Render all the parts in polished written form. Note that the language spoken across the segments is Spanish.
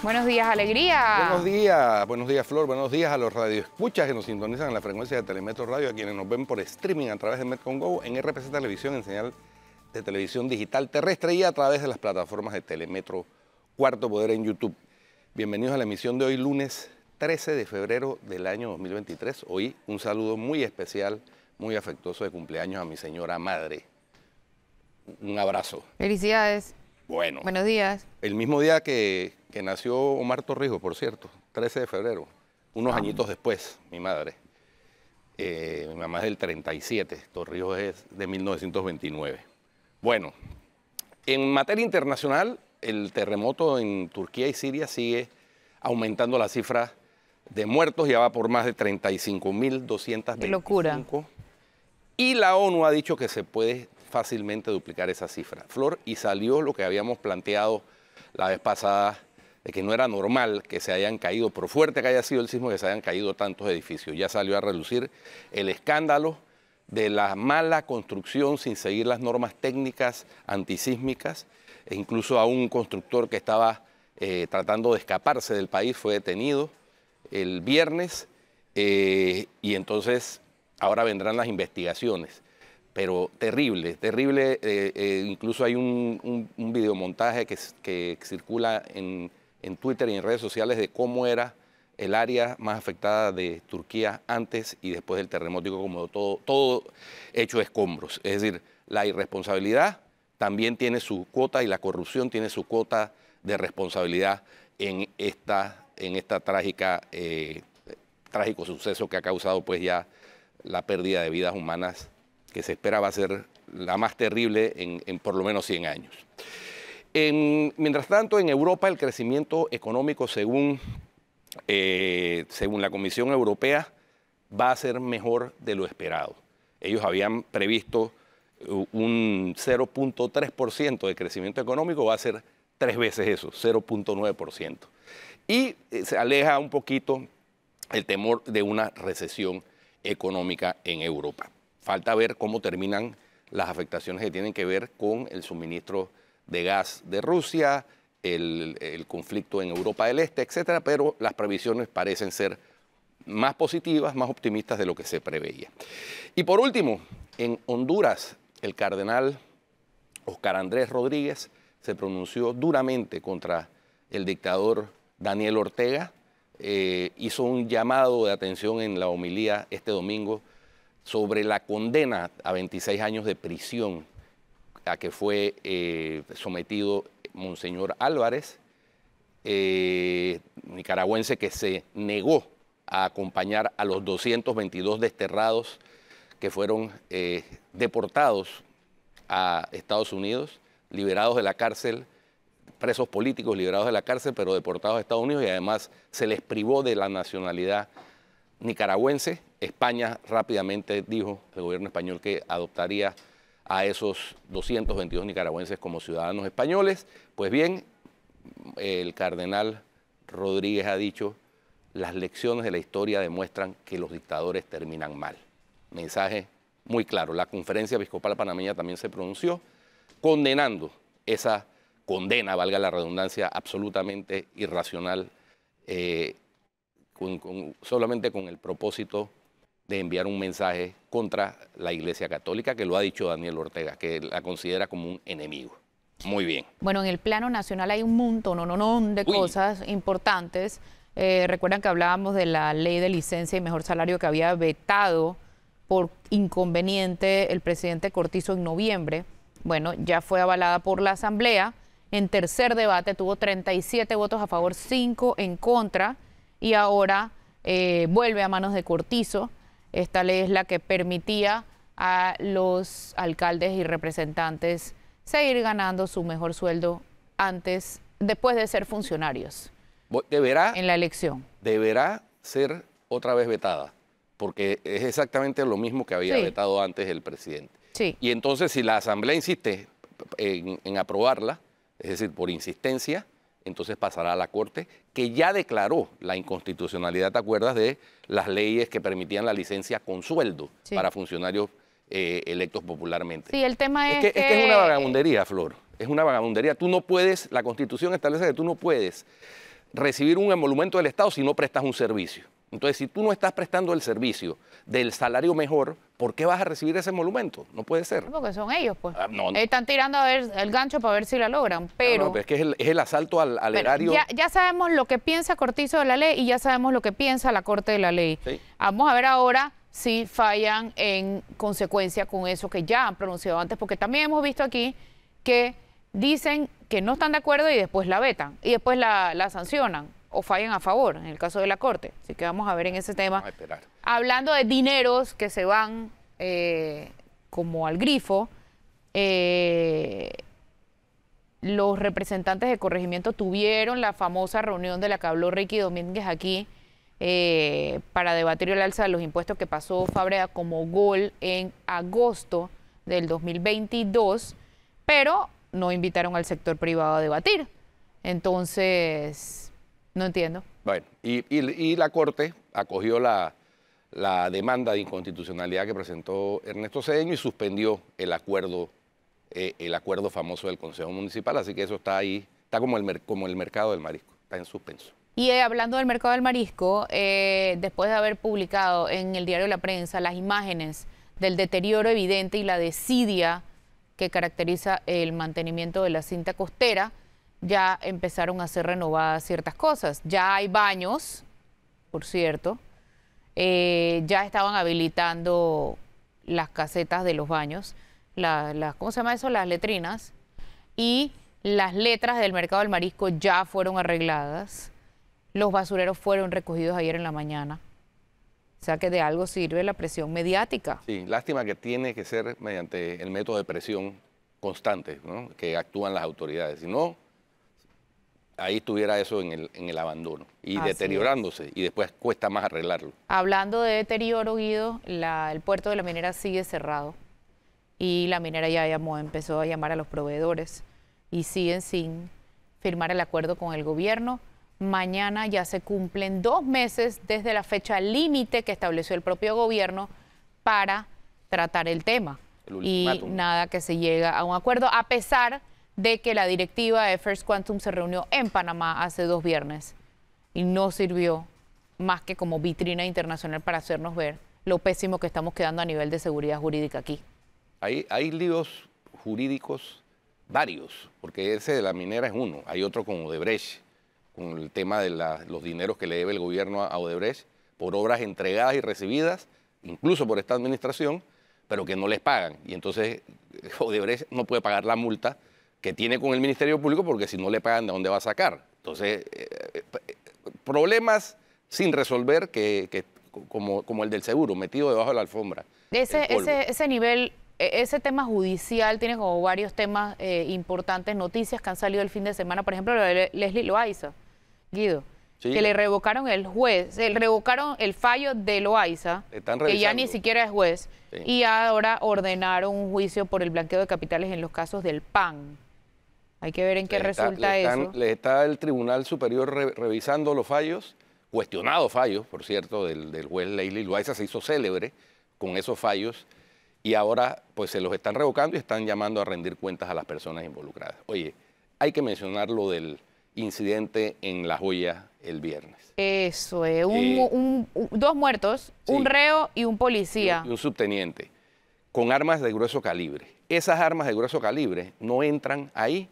Buenos días, Alegría. Buenos días, Flor, buenos días a los radioescuchas que nos sintonizan en la frecuencia de Telemetro Radio, a quienes nos ven por streaming a través de Metcongo, en RPC Televisión, en señal de televisión digital terrestre y a través de las plataformas de Telemetro Cuarto Poder en YouTube. Bienvenidos a la emisión de hoy, lunes 13 de febrero del año 2023. Hoy un saludo muy especial, muy afectuoso de cumpleaños a mi señora madre. Un abrazo. Felicidades. Bueno. Buenos días. El mismo día que nació Omar Torrijos, por cierto, 13 de febrero, unos añitos después, mi madre. Mi mamá es del 37, Torrijos es de 1929. Bueno, en materia internacional, el terremoto en Turquía y Siria sigue aumentando la cifra de muertos, ya va por más de 35.225. ¡Qué locura! Y la ONU ha dicho que se puede fácilmente duplicar esa cifra. Flor, y salió lo que habíamos planteado la vez pasada, de que no era normal que se hayan caído, por fuerte que haya sido el sismo, que se hayan caído tantos edificios. Ya salió a relucir el escándalo de la mala construcción sin seguir las normas técnicas antisísmicas, e incluso a un constructor que estaba tratando de escaparse del país fue detenido el viernes, y entonces ahora vendrán las investigaciones. Pero terrible, terrible. Incluso hay un videomontaje que circula en Twitter y en redes sociales de cómo era el área más afectada de Turquía antes y después del terremoto, como todo hecho de escombros. Es decir, la irresponsabilidad también tiene su cuota y la corrupción tiene su cuota de responsabilidad en esta trágico suceso que ha causado pues ya la pérdida de vidas humanas, que se espera va a ser la más terrible en por lo menos 100 años. Mientras tanto, en Europa el crecimiento económico, según la Comisión Europea, va a ser mejor de lo esperado. Ellos habían previsto un 0.3% de crecimiento económico, va a ser 3 veces eso, 0.9%. Y se aleja un poquito el temor de una recesión económica en Europa. Falta ver cómo terminan las afectaciones que tienen que ver con el suministro de gas de Rusia, el conflicto en Europa del Este, etcétera, pero las previsiones parecen ser más positivas, más optimistas de lo que se preveía. Y por último, en Honduras, el cardenal Óscar Andrés Rodríguez se pronunció duramente contra el dictador Daniel Ortega, hizo un llamado de atención en la homilía este domingo sobre la condena a 26 años de prisión a que fue sometido Monseñor Álvarez, nicaragüense que se negó a acompañar a los 222 desterrados que fueron deportados a Estados Unidos, liberados de la cárcel, presos políticos liberados de la cárcel, pero deportados a Estados Unidos, y además se les privó de la nacionalidad nicaragüense. España rápidamente dijo, el gobierno español, que adoptaría a esos 222 nicaragüenses como ciudadanos españoles. Pues bien, el cardenal Rodríguez ha dicho, las lecciones de la historia demuestran que los dictadores terminan mal. Mensaje muy claro. La Conferencia Episcopal Panameña también se pronunció condenando esa condena, valga la redundancia, absolutamente irracional, solamente con el propósito de enviar un mensaje contra la Iglesia Católica, que lo ha dicho Daniel Ortega, que la considera como un enemigo. Muy bien. Bueno, en el plano nacional hay un montón de cosas importantes. Recuerdan que hablábamos de la ley de licencia y mejor salario que había vetado por inconveniente el presidente Cortizo en noviembre. Bueno, ya fue avalada por la Asamblea. En tercer debate tuvo 37 votos a favor, 5 en contra, y ahora vuelve a manos de Cortizo. Esta ley es la que permitía a los alcaldes y representantes seguir ganando su mejor sueldo después de ser funcionarios en la elección. Deberá ser otra vez vetada, porque es exactamente lo mismo que había vetado antes el presidente. Sí. Y entonces, si la Asamblea insiste en aprobarla, es decir, por insistencia, entonces pasará a la Corte, que ya declaró la inconstitucionalidad, ¿te acuerdas?, de las leyes que permitían la licencia con sueldo para funcionarios electos popularmente. Sí, el tema es que es una vagabundería, Flor. Es una vagabundería. Tú no puedes, la Constitución establece que tú no puedes recibir un emolumento del Estado si no prestas un servicio. Entonces, si tú no estás prestando el servicio del salario mejor, ¿por qué vas a recibir ese emolumento? No puede ser. Porque son ellos, pues. No. Están tirando a ver el gancho para ver si la logran, pero... Pero es que es el asalto al erario. Ya sabemos lo que piensa Cortizo de la ley y ya sabemos lo que piensa la Corte de la Ley. Sí. Vamos a ver ahora si fallan en consecuencia con eso que ya han pronunciado antes, porque también hemos visto aquí que dicen que no están de acuerdo y después la vetan y después la sancionan o fallan a favor, en el caso de la Corte. Así que vamos a ver en ese tema. Vamos a esperar. Hablando de dineros que se van como al grifo, los representantes de corregimiento tuvieron la famosa reunión de la que habló Ricky Domínguez aquí para debatir el alza de los impuestos que pasó Fábrega como gol en agosto del 2022, pero no invitaron al sector privado a debatir. Entonces... no entiendo. Bueno, y la Corte acogió la demanda de inconstitucionalidad que presentó Ernesto Cedeño y suspendió el acuerdo famoso del Consejo Municipal, así que eso está ahí, está como el mercado del marisco, está en suspenso. Y hablando del mercado del marisco, después de haber publicado en el diario La Prensa las imágenes del deterioro evidente y la desidia que caracteriza el mantenimiento de la cinta costera, ya empezaron a ser renovadas ciertas cosas. Ya hay baños, por cierto, ya estaban habilitando las casetas de los baños, ¿cómo se llama eso? Las letrinas, y las letras del mercado del marisco ya fueron arregladas. Los basureros fueron recogidos ayer en la mañana. O sea que de algo sirve la presión mediática. Sí, lástima que tiene que ser mediante el método de presión constante, ¿no?, que actúan las autoridades. Si no, ahí estuviera eso en el abandono y así deteriorándose, y después cuesta más arreglarlo. Hablando de deterioro, Guido, el puerto de La Minera sigue cerrado y La Minera ya empezó a llamar a los proveedores y siguen sin firmar el acuerdo con el gobierno. Mañana ya se cumplen 2 meses desde la fecha límite que estableció el propio gobierno para tratar el tema. Y nada que se llega a un acuerdo, a pesar de que la directiva de First Quantum se reunió en Panamá hace 2 viernes y no sirvió más que como vitrina internacional para hacernos ver lo pésimo que estamos quedando a nivel de seguridad jurídica aquí. Hay líos jurídicos varios, porque ese de La Minera es uno. Hay otro con Odebrecht, con el tema de los dineros que le debe el gobierno a Odebrecht por obras entregadas y recibidas, incluso por esta administración, pero que no les pagan. Y entonces Odebrecht no puede pagar la multa que tiene con el Ministerio Público, porque si no le pagan, ¿de dónde va a sacar? Entonces, problemas sin resolver como el del seguro, metido debajo de la alfombra. Ese nivel, ese tema judicial tiene como varios temas importantes, noticias que han salido el fin de semana, por ejemplo, lo de Leslie Loaiza, Guido, sí, que le revocaron revocaron el fallo de Loaiza, que ya ni siquiera es juez, sí, y ahora ordenaron un juicio por el blanqueo de capitales en los casos del PAN. Hay que ver en qué resulta eso. Le está el Tribunal Superior revisando los fallos, cuestionados fallos, por cierto, del juez Leslie Loaiza. Se hizo célebre con esos fallos y ahora pues se los están revocando y están llamando a rendir cuentas a las personas involucradas. Oye, hay que mencionar lo del incidente en La Joya el viernes. Eso es, 2 muertos, sí, un reo y un policía. Y un subteniente, con armas de grueso calibre. Esas armas de grueso calibre no entran ahí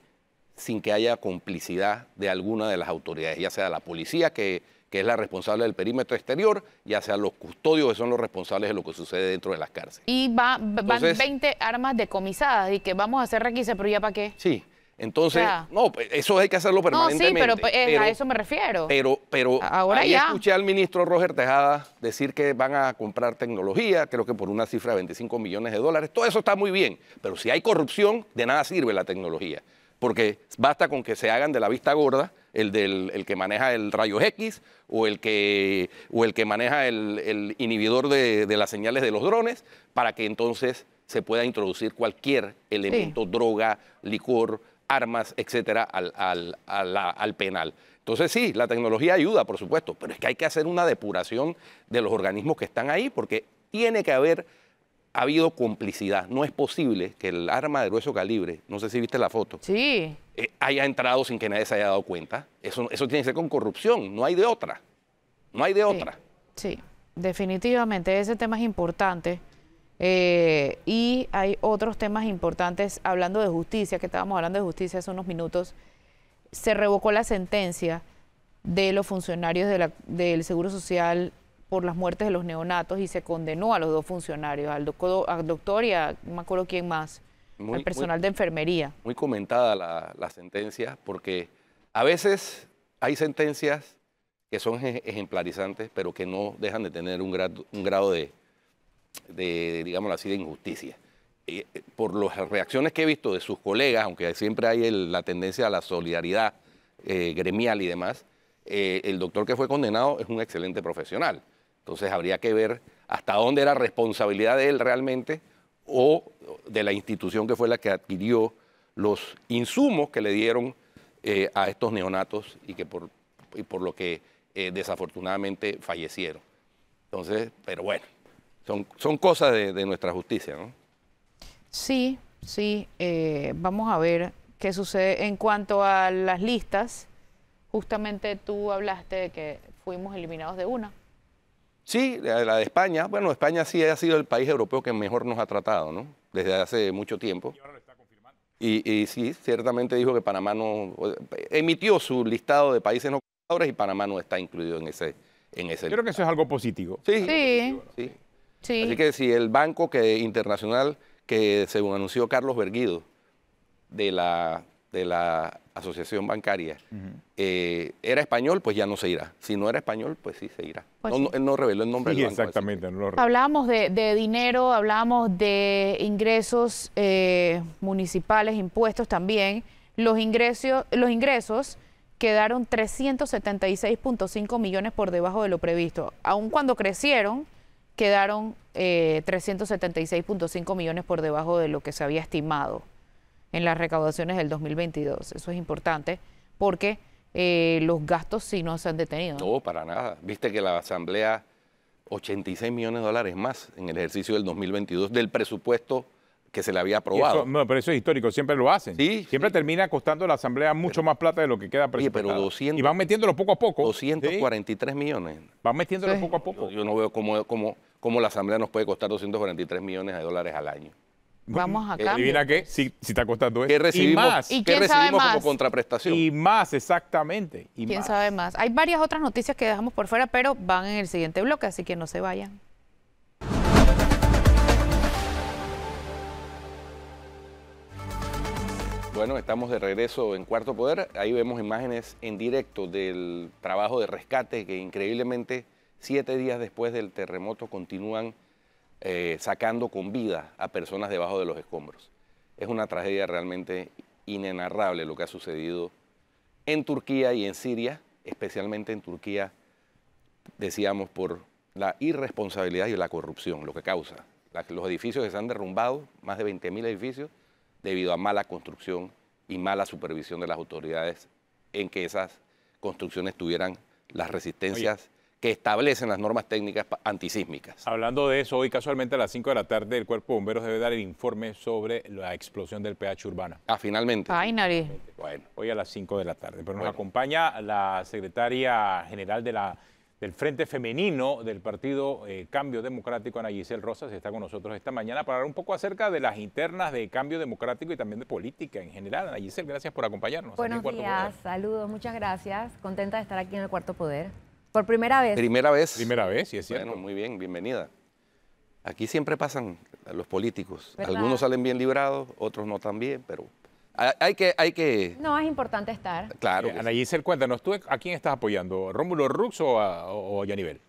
sin que haya complicidad de alguna de las autoridades, ya sea la policía, que es la responsable del perímetro exterior, ya sea los custodios, que son los responsables de lo que sucede dentro de las cárceles. Y van 20 armas decomisadas y que vamos a hacer requisa, pero ¿ya para qué? Sí, entonces, no, eso hay que hacerlo permanentemente. No, sí, pero a eso me refiero. Pero ahora ahí ya escuché al ministro Roger Tejada decir que van a comprar tecnología, creo que por una cifra de $25 millones. Todo eso está muy bien, pero si hay corrupción, de nada sirve la tecnología. Porque basta con que se hagan de la vista gorda, el que maneja el rayos X o el que maneja el inhibidor de las señales de los drones, para que entonces se pueda introducir cualquier elemento, sí, droga, licor, armas, etcétera, al penal. Entonces sí, la tecnología ayuda, por supuesto, pero es que hay que hacer una depuración de los organismos que están ahí, porque tiene que haber ha habido complicidad. No es posible que el arma de grueso calibre, no sé si viste la foto, Sí. haya entrado sin que nadie se haya dado cuenta. Eso tiene que ser con corrupción, no hay de otra. No hay de otra. Sí, definitivamente ese tema es importante. Y hay otros temas importantes, hablando de justicia, que estábamos hablando de justicia hace unos minutos. Se revocó la sentencia de los funcionarios del Seguro Social por las muertes de los neonatos y se condenó a los dos funcionarios, al doctor y a no me acuerdo quién más, al personal de enfermería. Muy comentada la sentencia, porque a veces hay sentencias que son ejemplarizantes, pero que no dejan de tener un grado de digámoslo así, de injusticia. Por las reacciones que he visto de sus colegas, aunque siempre hay la tendencia a la solidaridad gremial y demás, el doctor que fue condenado es un excelente profesional. Entonces habría que ver hasta dónde era responsabilidad de él realmente o de la institución que fue la que adquirió los insumos que le dieron a estos neonatos y por lo que desafortunadamente fallecieron. Entonces, pero bueno, son cosas de nuestra justicia, ¿no? Sí, sí. Vamos a ver qué sucede en cuanto a las listas. Justamente tú hablaste de que fuimos eliminados de una. Sí, la de España. Bueno, España sí ha sido el país europeo que mejor nos ha tratado, ¿no? Desde hace mucho tiempo. Y ahora lo está confirmando. Y sí, ciertamente dijo que Panamá no... Emitió su listado de países no colaboradores y Panamá no está incluido en ese Creo que eso es algo positivo. Sí, Sí. sí. Sí. Así que si el banco internacional que según anunció Carlos Berguido de la asociación bancaria era español, pues ya no se irá. Si no era español, pues sí se irá. Pues no, sí. él no reveló el nombre Sí, del banco. exactamente. No lo Hablábamos de dinero, hablábamos de ingresos municipales, impuestos también. Los ingresos quedaron 376.5 millones por debajo de lo previsto. Aun cuando crecieron, quedaron 376.5 millones por debajo de lo que se había estimado en las recaudaciones del 2022. Eso es importante porque los gastos sí no se han detenido. No, para nada. Viste que la Asamblea, 86 millones de dólares más en el ejercicio del 2022 del presupuesto que se le había aprobado. Eso, no, pero eso es histórico, siempre lo hacen. Sí, siempre sí. termina costando a la Asamblea mucho más plata de lo que queda Oye, pero presupuestado. 200, y van metiéndolo poco a poco. 243 millones. Van metiéndolo Sí. poco a poco. Yo no veo cómo la Asamblea nos puede costar 243 millones de dólares al año. Vamos a cambio. ¿Adivina qué? Sí, está costando ¿Qué eso. recibimos, Y más. ¿Y ¿qué quién sabe recibimos como más? contraprestación? Y más, exactamente. Y ¿Quién más. sabe más? Hay varias otras noticias que dejamos por fuera, pero van en el siguiente bloque, así que no se vayan. Bueno, estamos de regreso en Cuarto Poder. Ahí vemos imágenes en directo del trabajo de rescate que increíblemente 7 días después del terremoto continúan sacando con vida a personas debajo de los escombros. Es una tragedia realmente inenarrable lo que ha sucedido en Turquía y en Siria, especialmente en Turquía, decíamos, por la irresponsabilidad y la corrupción, lo que causa. Los edificios que se han derrumbado, más de 20.000 edificios, debido a mala construcción y mala supervisión de las autoridades en que esas construcciones tuvieran las resistencias que establecen las normas técnicas antisísmicas. Hablando de eso, hoy casualmente a las 5 de la tarde el Cuerpo de Bomberos debe dar el informe sobre la explosión del PH Urbana. Ah, finalmente. Ay, nariz. Bueno, Hoy a las 5 de la tarde. Pero nos Bueno. acompaña la secretaria general del Frente Femenino del Partido Cambio Democrático, Ana Giselle Rosas, está con nosotros esta mañana para hablar un poco acerca de las internas de Cambio Democrático y también de política en general. Ana Giselle, gracias por acompañarnos. Buenos aquí en Cuarto días, Poder. saludos, muchas gracias. Contenta de estar aquí en el Cuarto Poder. Por primera vez. primera vez. Primera vez, sí es cierto. Bueno, muy bien, bienvenida. Aquí siempre pasan los políticos. ¿Verdad? Algunos salen bien librados, otros no tan bien, pero hay que No, es importante estar. claro. que Ana sí. Giselle, cuéntanos, ¿tú a quién estás apoyando? ¿Rómulo Rux o a Yanivel?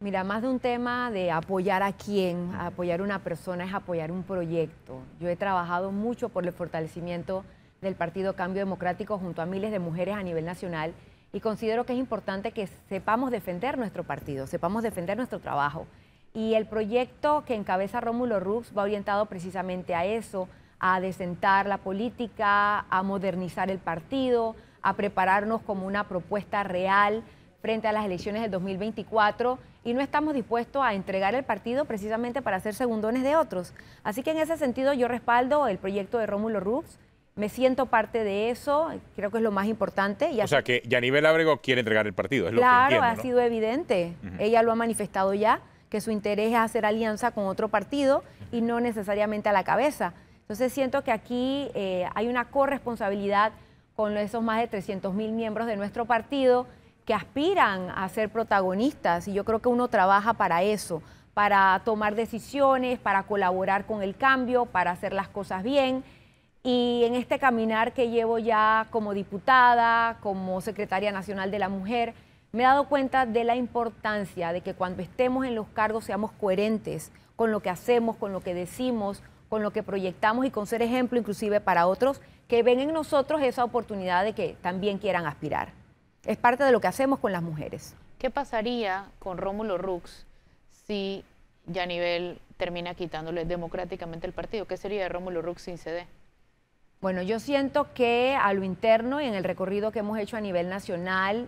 Mira, más de un tema de apoyar a quién, apoyar a una persona, es apoyar un proyecto. Yo he trabajado mucho por el fortalecimiento del Partido Cambio Democrático junto a miles de mujeres a nivel nacional y considero que es importante que sepamos defender nuestro partido, sepamos defender nuestro trabajo. Y el proyecto que encabeza Rómulo Rux va orientado precisamente a eso, a desentar la política, a modernizar el partido, a prepararnos como una propuesta real frente a las elecciones del 2024 y no estamos dispuestos a entregar el partido precisamente para ser segundones de otros. Así que en ese sentido yo respaldo el proyecto de Rómulo Rux, me siento parte de eso, creo que es lo más importante. O sea que Yanibel Ábrego quiere entregar el partido, es lo que claro, entiendo, ha ¿no? sido evidente, ella lo ha manifestado ya, que su interés es hacer alianza con otro partido y no necesariamente a la cabeza. Entonces siento que aquí hay una corresponsabilidad con esos más de 300.000 miembros de nuestro partido que aspiran a ser protagonistas y yo creo que uno trabaja para eso, para tomar decisiones, para colaborar con el cambio, para hacer las cosas bien. Y en este caminar que llevo ya como diputada, como secretaria nacional de la mujer, me he dado cuenta de la importancia de que cuando estemos en los cargos seamos coherentes con lo que hacemos, con lo que decimos, con lo que proyectamos y con ser ejemplo inclusive para otros que ven en nosotros esa oportunidad de que también quieran aspirar. Es parte de lo que hacemos con las mujeres. ¿Qué pasaría con Rómulo Rux si Yanibel termina quitándole democráticamente el partido? ¿Qué sería de Rómulo Rux sin CD? Bueno, yo siento que a lo interno y en el recorrido que hemos hecho a nivel nacional,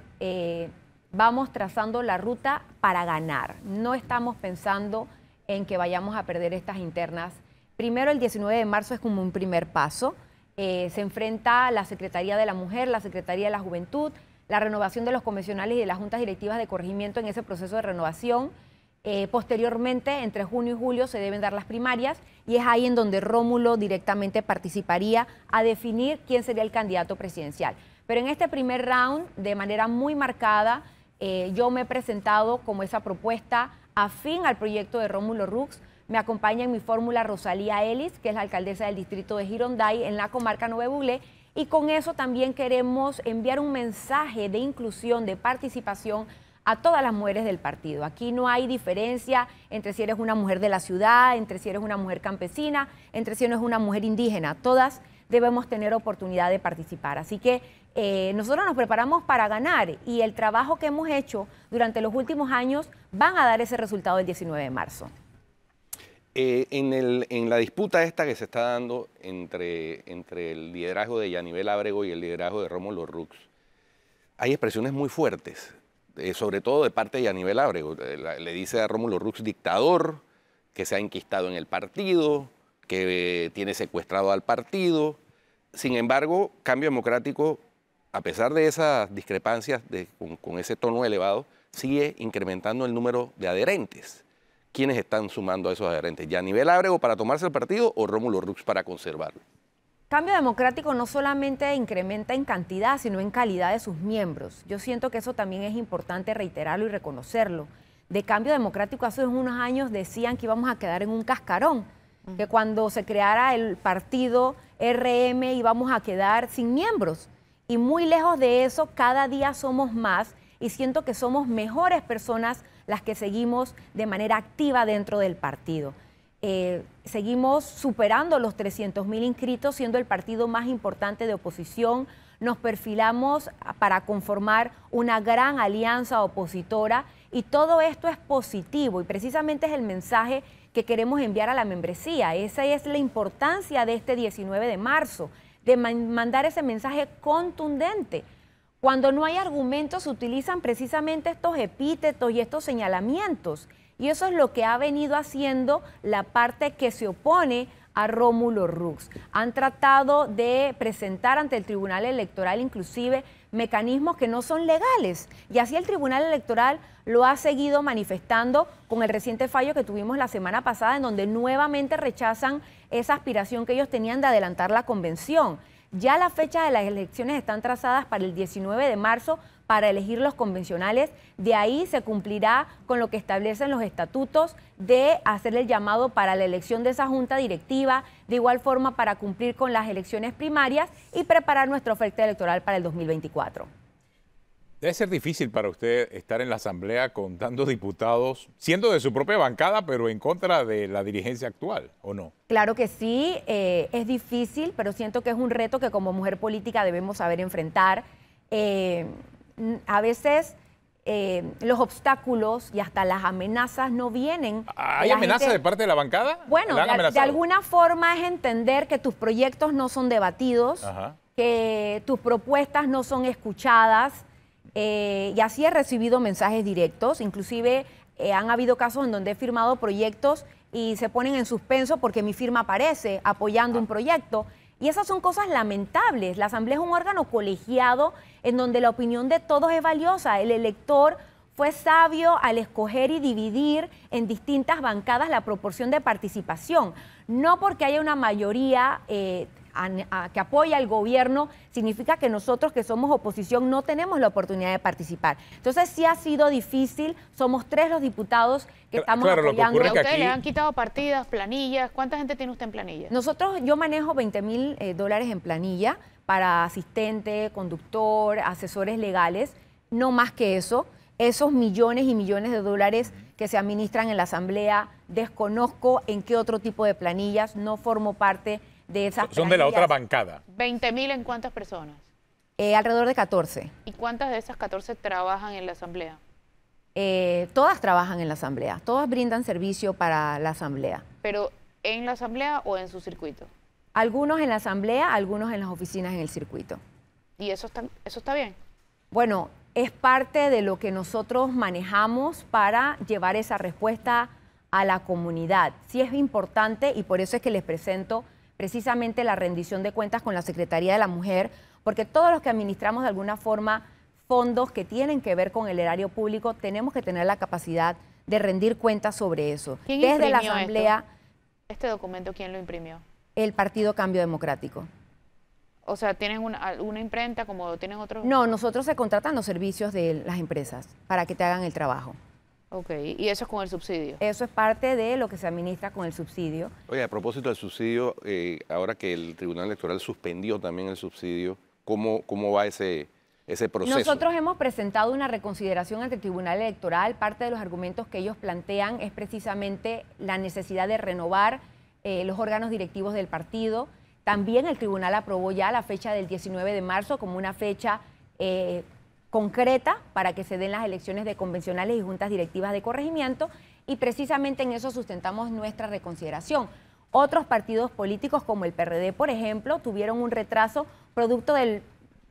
vamos trazando la ruta para ganar. No estamos pensando en que vayamos a perder estas internas. Primero, el 19 de marzo es como un primer paso. Se enfrenta la Secretaría de la Mujer, la Secretaría de la Juventud, la renovación de los convencionales y de las juntas directivas de corregimiento en ese proceso de renovación. Posteriormente, entre junio y julio, se deben dar las primarias y es ahí en donde Rómulo directamente participaría a definir quién sería el candidato presidencial. Pero en este primer round, de manera muy marcada, yo me he presentado como esa propuesta afín al proyecto de Rómulo Rux. Me acompaña en mi fórmula Rosalía Ellis, que es la alcaldesa del distrito de Gironday, en la comarca Nueve Buglé, y con eso también queremos enviar un mensaje de inclusión, de participación a todas las mujeres del partido. Aquí no hay diferencia entre si eres una mujer de la ciudad, entre si eres una mujer campesina, entre si eres una mujer indígena. Todas debemos tener oportunidad de participar. Así que nosotros nos preparamos para ganar y el trabajo que hemos hecho durante los últimos años van a dar ese resultado el 19 de marzo. En la disputa esta que se está dando entre el liderazgo de Yanibel Ábrego y el liderazgo de Rómulo Rux, hay expresiones muy fuertes, sobre todo de parte de Yanibel Ábrego. Le dice a Rómulo Rux dictador, que se ha enquistado en el partido, que tiene secuestrado al partido. Sin embargo, Cambio Democrático, a pesar de esas discrepancias con ese tono elevado, sigue incrementando el número de adherentes. ¿Quiénes están sumando a esos adherentes? ¿Yanibel Ábrego para tomarse el partido o Rómulo Rux para conservarlo? Cambio Democrático no solamente incrementa en cantidad, sino en calidad de sus miembros. Yo siento que eso también es importante reiterarlo y reconocerlo. De Cambio Democrático hace unos años decían que íbamos a quedar en un cascarón, que cuando se creara el partido RM íbamos a quedar sin miembros. Y muy lejos de eso, cada día somos más y siento que somos mejores personas las que seguimos de manera activa dentro del partido. Seguimos superando los 300.000 inscritos, siendo el partido más importante de oposición. Nos perfilamos para conformar una gran alianza opositora y todo esto es positivo y precisamente es el mensaje que queremos enviar a la membresía. Esa es la importancia de este 19 de marzo, de mandar ese mensaje contundente. Cuando no hay argumentos, se utilizan precisamente estos epítetos y estos señalamientos. Y eso es lo que ha venido haciendo la parte que se opone a Rómulo Rux. Han tratado de presentar ante el Tribunal Electoral inclusive mecanismos que no son legales. Y así el Tribunal Electoral lo ha seguido manifestando con el reciente fallo que tuvimos la semana pasada, en donde nuevamente rechazan esa aspiración que ellos tenían de adelantar la convención. Ya las fechas de las elecciones están trazadas para el 19 de marzo para elegir los convencionales. De ahí se cumplirá con lo que establecen los estatutos de hacer el llamado para la elección de esa junta directiva, de igual forma para cumplir con las elecciones primarias y preparar nuestra oferta electoral para el 2024. Debe ser difícil para usted estar en la Asamblea con tantos diputados, siendo de su propia bancada, pero en contra de la dirigencia actual, ¿o no? Claro que sí, es difícil, pero siento que es un reto que como mujer política debemos saber enfrentar. A veces los obstáculos y hasta las amenazas no vienen. ¿Hay amenazas de parte de la bancada? Bueno, de alguna forma es entender que tus proyectos no son debatidos, que tus propuestas no son escuchadas. y así he recibido mensajes directos, inclusive han habido casos en donde he firmado proyectos y se ponen en suspenso porque mi firma aparece apoyando un proyecto. Y esas son cosas lamentables. La Asamblea es un órgano colegiado en donde la opinión de todos es valiosa. El elector fue sabio al escoger y dividir en distintas bancadas la proporción de participación. No porque haya una mayoría que apoya al gobierno, significa que nosotros que somos oposición no tenemos la oportunidad de participar. Entonces sí ha sido difícil, somos 3 los diputados que estamos apoyando. ¿A ustedes le han quitado partidas, planillas? ¿Cuánta gente tiene usted en planilla? Yo manejo $20,000 en planilla para asistente, conductor, asesores legales, no más que eso. Esos millones y millones de dólares que se administran en la Asamblea, desconozco en qué otro tipo de planillas, no formo parte de esas planillas. Son de la otra bancada. ¿20,000 en cuántas personas? Alrededor de 14. ¿Y cuántas de esas 14 trabajan en la Asamblea? Todas trabajan en la Asamblea, todas brindan servicio para la Asamblea. ¿Pero en la Asamblea o en su circuito? Algunos en la Asamblea, algunos en las oficinas en el circuito. ¿Y eso está bien? Bueno, es parte de lo que nosotros manejamos para llevar esa respuesta a la comunidad. Sí es importante y por eso es que les presento precisamente la rendición de cuentas con la Secretaría de la Mujer, porque todos los que administramos de alguna forma fondos que tienen que ver con el erario público, tenemos que tener la capacidad de rendir cuentas sobre eso. ¿Quién Desde la imprimió Asamblea, este documento, ¿quién lo imprimió? el Partido Cambio Democrático. O sea, ¿tienen una imprenta como tienen otros? No, nosotros se contratan los servicios de las empresas para que te hagan el trabajo. Ok, y eso es con el subsidio. Eso es parte de lo que se administra con el subsidio. Oye, a propósito del subsidio, ahora que el Tribunal Electoral suspendió también el subsidio, ¿cómo va ese proceso? Nosotros hemos presentado una reconsideración ante el Tribunal Electoral. Parte de los argumentos que ellos plantean es precisamente la necesidad de renovar los órganos directivos del partido. También el tribunal aprobó ya la fecha del 19 de marzo como una fecha concreta para que se den las elecciones de convencionales y juntas directivas de corregimiento, y precisamente en eso sustentamos nuestra reconsideración. Otros partidos políticos como el PRD, por ejemplo, tuvieron un retraso producto de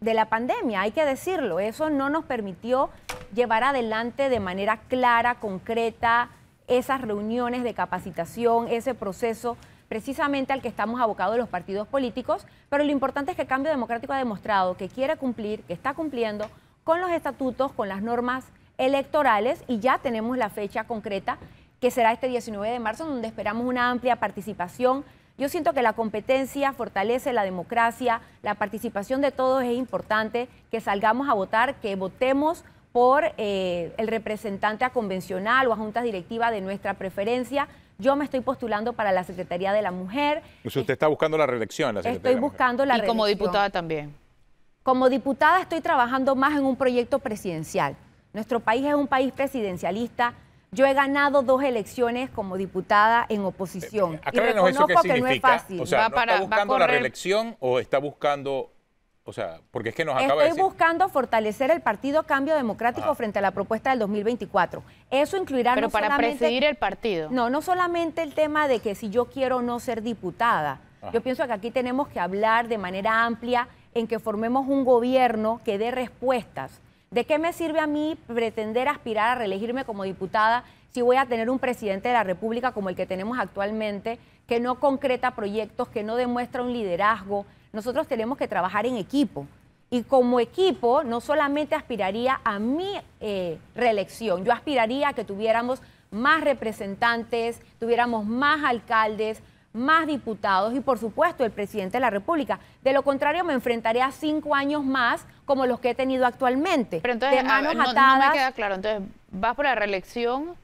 la pandemia, hay que decirlo. Eso no nos permitió llevar adelante de manera clara, concreta, esas reuniones de capacitación, ese proceso precisamente al que estamos abocados los partidos políticos, pero lo importante es que Cambio Democrático ha demostrado que quiere cumplir, que está cumpliendo con los estatutos, con las normas electorales, y ya tenemos la fecha concreta, que será este 19 de marzo, donde esperamos una amplia participación. Yo siento que la competencia fortalece la democracia, la participación de todos es importante, que salgamos a votar, que votemos por el representante a convencional o a junta directiva de nuestra preferencia. Yo me estoy postulando para la Secretaría de la Mujer. Entonces usted está buscando la reelección en la Secretaría Estoy de la Mujer. buscando la reelección. Y como diputada también. Como diputada estoy trabajando más en un proyecto presidencial. Nuestro país es un país presidencialista. Yo he ganado 2 elecciones como diputada en oposición. Y Aclárenos eso, reconozco ¿qué que no es significa? fácil. O sea, ¿no está buscando la correr. reelección o está buscando, o sea, porque es que nos acaba de Estoy decir... buscando fortalecer el Partido Cambio Democrático frente a la propuesta del 2024. Eso incluirá Pero no para solamente, presidir el partido. no solamente el tema de que si yo quiero o no ser diputada. Yo pienso que aquí tenemos que hablar de manera amplia en que formemos un gobierno que dé respuestas. ¿De qué me sirve a mí pretender aspirar a reelegirme como diputada si voy a tener un presidente de la República como el que tenemos actualmente, que no concreta proyectos, que no demuestra un liderazgo? Nosotros tenemos que trabajar en equipo. Y como equipo no solamente aspiraría a mi reelección, yo aspiraría a que tuviéramos más representantes, tuviéramos más alcaldes, más diputados y por supuesto el presidente de la República. De lo contrario me enfrentaré a 5 años más como los que he tenido actualmente. Pero entonces, de manos no atadas. me queda claro. Entonces, ¿vas por la reelección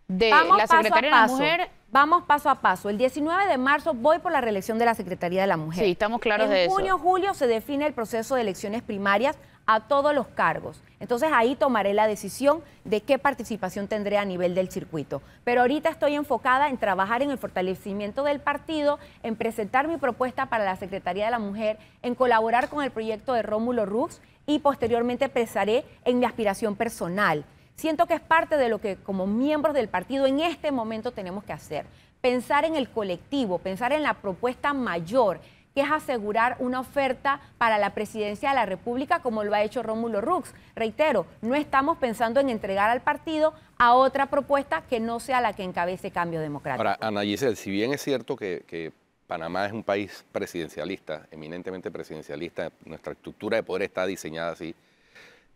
de Vamos la paso a Secretaría de la paso. Mujer? Vamos paso a paso. El 19 de marzo voy por la reelección de la Secretaría de la Mujer. Sí, estamos claros de En eso. junio, julio se define el proceso de elecciones primarias a todos los cargos. Entonces ahí tomaré la decisión de qué participación tendré a nivel del circuito. Pero ahorita estoy enfocada en trabajar en el fortalecimiento del partido, en presentar mi propuesta para la Secretaría de la Mujer, en colaborar con el proyecto de Rómulo Rux y posteriormente pensaré en mi aspiración personal. Siento que es parte de lo que como miembros del partido en este momento tenemos que hacer. Pensar en el colectivo, pensar en la propuesta mayor, que es asegurar una oferta para la presidencia de la República, como lo ha hecho Rómulo Rux. Reitero, no estamos pensando en entregar al partido a otra propuesta que no sea la que encabece Cambio Democrático. Ahora, Ana Giselle, si bien es cierto que Panamá es un país presidencialista, eminentemente presidencialista, nuestra estructura de poder está diseñada así,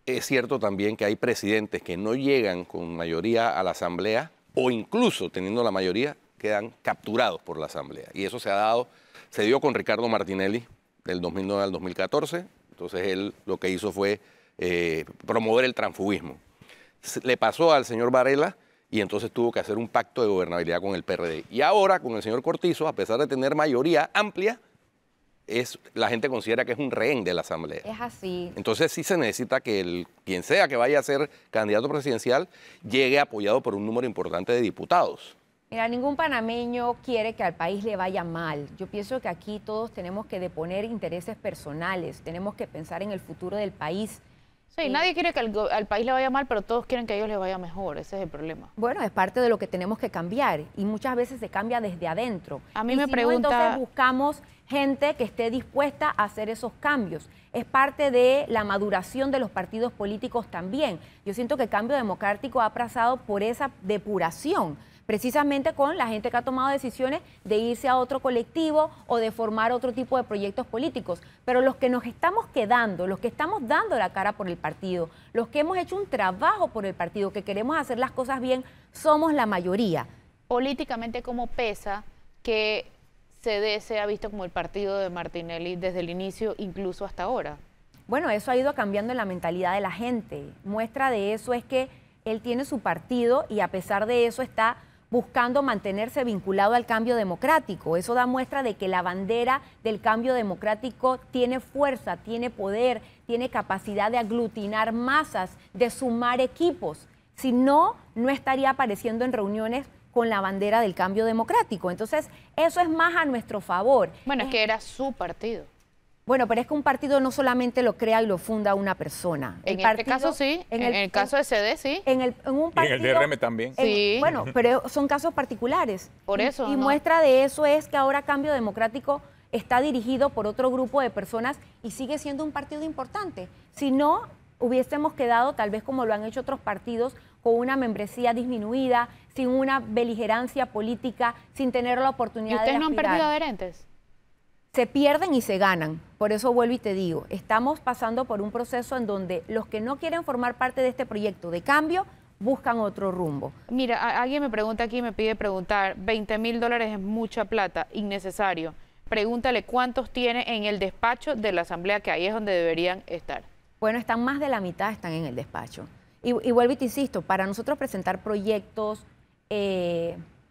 es cierto también que hay presidentes que no llegan con mayoría a la Asamblea o incluso teniendo la mayoría quedan capturados por la Asamblea. Y eso se dio con Ricardo Martinelli del 2009 al 2014. Entonces él lo que hizo fue promover el transfugismo. Le pasó al señor Varela y entonces tuvo que hacer un pacto de gobernabilidad con el PRD. Y ahora con el señor Cortizo, a pesar de tener mayoría amplia, la gente considera que es un rehén de la Asamblea. Es así. Entonces sí se necesita que quien sea que vaya a ser candidato presidencial llegue apoyado por un número importante de diputados. Mira, ningún panameño quiere que al país le vaya mal. Yo pienso que aquí todos tenemos que deponer intereses personales, tenemos que pensar en el futuro del país. Sí, nadie quiere que al país le vaya mal, pero todos quieren que a ellos les vaya mejor. Ese es el problema. Bueno, es parte de lo que tenemos que cambiar y muchas veces se cambia desde adentro. A mí me pregunta... entonces buscamos gente que esté dispuesta a hacer esos cambios. Es parte de la maduración de los partidos políticos también. Yo siento que Cambio Democrático ha pasado por esa depuración, precisamente con la gente que ha tomado decisiones de irse a otro colectivo o de formar otro tipo de proyectos políticos. Pero los que nos estamos quedando, los que estamos dando la cara por el partido, los que hemos hecho un trabajo por el partido, que queremos hacer las cosas bien, somos la mayoría. Políticamente, ¿cómo pesa que CD se ha visto como el partido de Martinelli desde el inicio, incluso hasta ahora? Bueno, eso ha ido cambiando en la mentalidad de la gente. Muestra de eso es que él tiene su partido y a pesar de eso está buscando mantenerse vinculado al Cambio Democrático. Eso da muestra de que la bandera del Cambio Democrático tiene fuerza, tiene poder, tiene capacidad de aglutinar masas, de sumar equipos. Si no, no estaría apareciendo en reuniones con la bandera del Cambio Democrático. Entonces, eso es más a nuestro favor. Bueno, es que era su partido. Bueno, pero es que un partido no solamente lo crea y lo funda una persona. En este caso sí, en el caso de CD sí. En un partido, y en el DRM también. Sí. Bueno, pero son casos particulares. Por eso. Y ¿no? muestra de eso es que ahora Cambio Democrático está dirigido por otro grupo de personas y sigue siendo un partido importante. Si no, hubiésemos quedado, tal vez como lo han hecho otros partidos, con una membresía disminuida, sin una beligerancia política, sin tener la oportunidad de aspirar. ¿Y ustedes no han perdido adherentes? Se pierden y se ganan. Por eso vuelvo y te digo, estamos pasando por un proceso en donde los que no quieren formar parte de este proyecto de cambio buscan otro rumbo. Mira, alguien me pregunta aquí, me pide preguntar, $20.000 es mucha plata, innecesario. Pregúntale cuántos tiene en el despacho de la Asamblea, que ahí es donde deberían estar. Bueno, están más de la mitad, están en el despacho. Y vuelvo y te insisto, para nosotros presentar proyectos,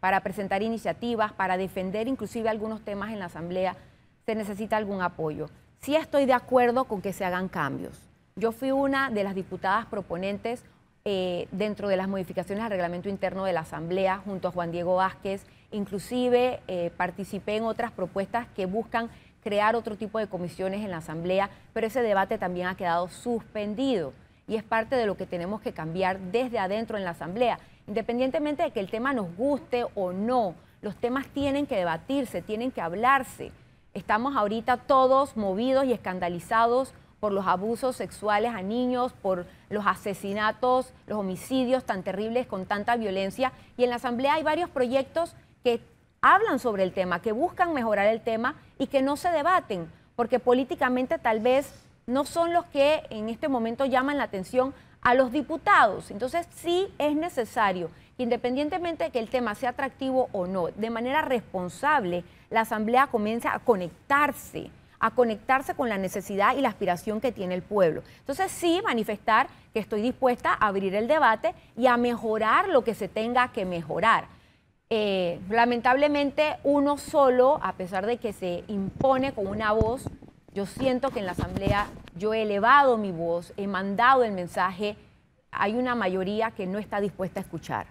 para presentar iniciativas, para defender inclusive algunos temas en la Asamblea, se necesita algún apoyo. Sí estoy de acuerdo con que se hagan cambios. Yo fui una de las diputadas proponentes dentro de las modificaciones al reglamento interno de la Asamblea junto a Juan Diego Vázquez. Inclusive participé en otras propuestas que buscan crear otro tipo de comisiones en la Asamblea, pero ese debate también ha quedado suspendido y es parte de lo que tenemos que cambiar desde adentro en la Asamblea. Independientemente de que el tema nos guste o no, los temas tienen que debatirse, tienen que hablarse. Estamos ahorita todos movidos y escandalizados por los abusos sexuales a niños, por los asesinatos, los homicidios tan terribles con tanta violencia. Y en la Asamblea hay varios proyectos que hablan sobre el tema, que buscan mejorar el tema y que no se debaten, porque políticamente tal vez no son los que en este momento llaman la atención a los diputados. Entonces sí es necesario que independientemente de que el tema sea atractivo o no, de manera responsable, la Asamblea comience a conectarse con la necesidad y la aspiración que tiene el pueblo. Entonces sí manifestar que estoy dispuesta a abrir el debate y a mejorar lo que se tenga que mejorar. Lamentablemente uno solo, a pesar de que se impone con una voz, yo siento que en la Asamblea yo he elevado mi voz, he mandado el mensaje, hay una mayoría que no está dispuesta a escuchar.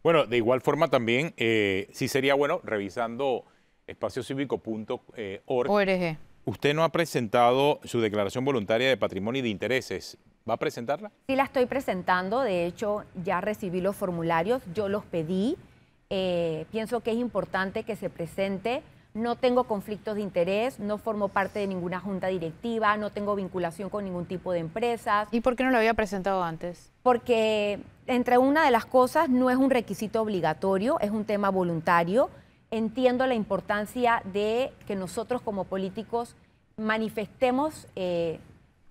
Bueno, de igual forma también, sí sería bueno, revisando espaciocívico.org, usted no ha presentado su declaración voluntaria de patrimonio y de intereses. ¿Va a presentarla? Sí, la estoy presentando. De hecho, ya recibí los formularios, yo los pedí. Pienso que es importante que se presente no tengo conflictos de interés, no formo parte de ninguna junta directiva, no tengo vinculación con ningún tipo de empresas. ¿Y por qué no lo había presentado antes? Porque, entre una de las cosas, no es un requisito obligatorio, es un tema voluntario. Entiendo la importancia de que nosotros como políticos manifestemos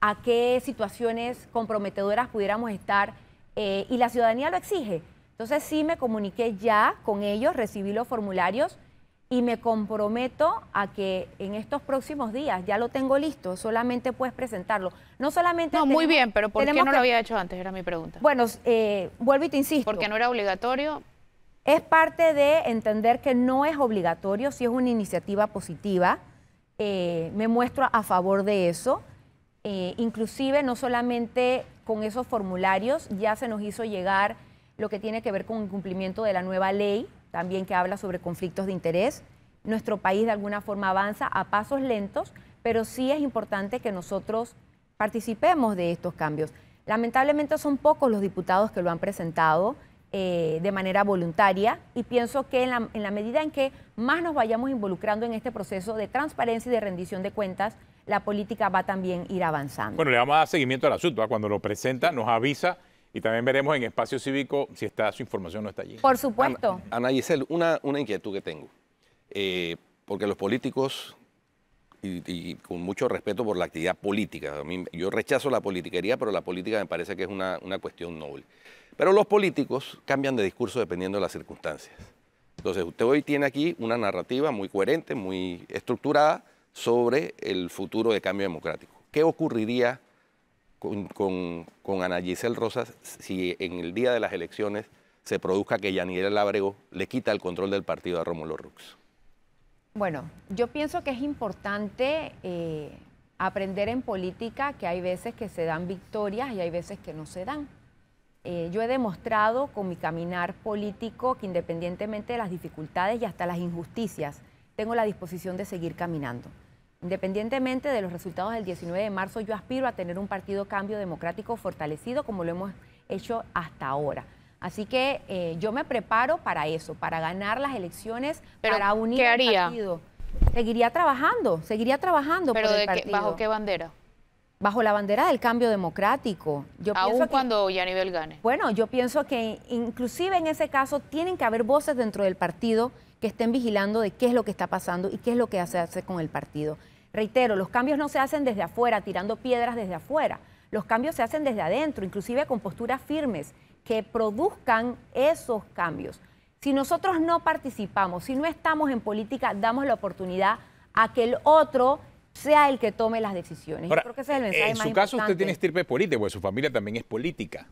a qué situaciones comprometedoras pudiéramos estar y la ciudadanía lo exige. Entonces sí me comuniqué ya con ellos, recibí los formularios y me comprometo a que en estos próximos días, ya lo tengo listo, solamente puedes presentarlo. No solamente... No, muy bien, pero ¿por qué no lo había hecho antes? Era mi pregunta. Bueno, vuelvo y te insisto. Porque no era obligatorio. Es parte de entender que no es obligatorio, si es una iniciativa positiva, me muestro a favor de eso. Inclusive no solamente con esos formularios, ya se nos hizo llegar lo que tiene que ver con el cumplimiento de la nueva ley, también que habla sobre conflictos de interés. Nuestro país de alguna forma avanza a pasos lentos, pero sí es importante que nosotros participemos de estos cambios. Lamentablemente son pocos los diputados que lo han presentado de manera voluntaria y pienso que en la medida en que más nos vayamos involucrando en este proceso de transparencia y de rendición de cuentas, la política va también a ir avanzando. Bueno, le vamos a dar seguimiento al asunto. Cuando lo presenta, nos avisa y también veremos en Espacio Cívico si está su información o no está allí. Por supuesto. Ana Giselle, una inquietud que tengo, porque los políticos, y con mucho respeto por la actividad política, yo rechazo la politiquería, pero la política me parece que es una cuestión noble. Pero los políticos cambian de discurso dependiendo de las circunstancias. Entonces, usted hoy tiene aquí una narrativa muy coherente, muy estructurada sobre el futuro de Cambio Democrático. ¿Qué ocurriría con Ana Giselle Rosas si en el día de las elecciones se produzca que Yanirel Ábrego le quita el control del partido a Rómulo Rux? Bueno, yo pienso que es importante aprender en política que hay veces que se dan victorias y hay veces que no se dan. Yo he demostrado con mi caminar político que independientemente de las dificultades y hasta las injusticias, tengo la disposición de seguir caminando. Independientemente de los resultados del 19 de marzo, yo aspiro a tener un partido Cambio Democrático fortalecido como lo hemos hecho hasta ahora. Así que yo me preparo para eso, para ganar las elecciones, para unir el partido. Seguiría trabajando ¿Pero por el partido. ¿Bajo qué bandera? Bajo la bandera del Cambio Democrático. Aún cuando Yanibel gane. Bueno, yo pienso que inclusive en ese caso tienen que haber voces dentro del partido que estén vigilando de qué es lo que está pasando y qué es lo que se hace con el partido. Reitero, los cambios no se hacen desde afuera, tirando piedras desde afuera. Los cambios se hacen desde adentro, inclusive con posturas firmes que produzcan esos cambios. Si nosotros no participamos, si no estamos en política, damos la oportunidad a que el otro sea el que tome las decisiones. Ahora, yo creo que ese es el mensaje más importante. En su caso usted tiene estirpe política, porque su familia también es política.